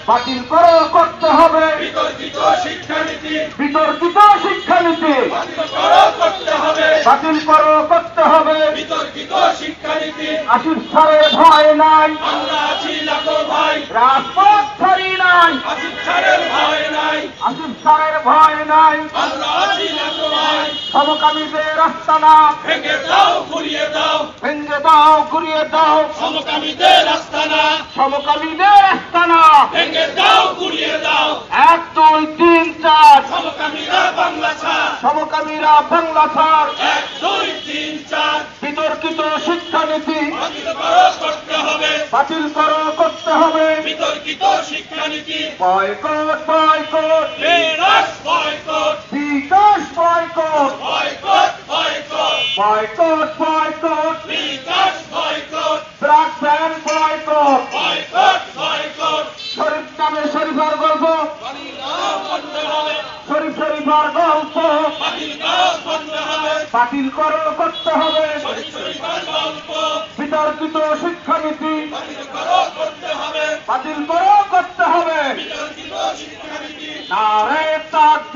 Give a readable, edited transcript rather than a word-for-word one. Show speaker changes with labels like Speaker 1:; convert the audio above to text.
Speaker 1: বাতিল করো করতে হবে
Speaker 2: বিতর্কিত শিক্ষানীতি
Speaker 1: বিতর্কিত শিক্ষানীতি
Speaker 2: বাতিল করো করতে হবে
Speaker 1: বাতিল করো করতে হবে
Speaker 2: বিতর্কিত শিক্ষানীতি
Speaker 1: আসিফ স্যারের ভয় নাই
Speaker 2: আমরা আছি লাখো ভাই
Speaker 1: রাজপথ ছাড়ি নাই
Speaker 2: আসিফ স্যারের ভয় নাই
Speaker 1: আসিফ স্যারের ভয় নাই
Speaker 2: আমরা আছি লাখো ভাই
Speaker 1: সমকামীদের আস্তানা
Speaker 2: ভেঙে দাও ঘুরিয়ে দাও
Speaker 1: ভেঙে দাও ঘুরিয়ে দাও
Speaker 2: সমকামীদের আস্তানা
Speaker 1: সমকামীদের আস্তানা
Speaker 2: ভেঙে দাও ঘুরিয়ে দাও
Speaker 1: 1 2 3 4
Speaker 2: সমকামীরা বাংলা ছাড়
Speaker 1: সমকামীরা বাংলা ছাড়
Speaker 2: 1 2 3 4
Speaker 1: বিতর্কিত শিক্ষানীতি
Speaker 2: বাতিল করো করতে হবে
Speaker 1: বাতিল করো করতে হবে
Speaker 2: বিতর্কিত শিক্ষানীতি
Speaker 1: বয়কট বয়কট
Speaker 2: বিনাশ বয়কট
Speaker 1: বিকাশ boycott
Speaker 2: boycott boycott
Speaker 1: boycott boycott
Speaker 2: বিকাশ boycott
Speaker 1: BRAC ban boycott
Speaker 2: boycott boycott
Speaker 1: Sharif নামে শরীফার গল্প
Speaker 2: বাতিল করো করতে হবে
Speaker 1: শরীফ শরীফার গল্প
Speaker 2: বাতিল করো করতে হবে
Speaker 1: বাতিল করো করতে হবে
Speaker 2: শরীফার গল্প
Speaker 1: বিতর্কিত শিক্ষানীতি
Speaker 2: বাতিল করো করতে হবে
Speaker 1: বাতিল করো করতে হবে
Speaker 2: বিতর্কিত শিক্ষানীতি
Speaker 1: নারে তাকবীর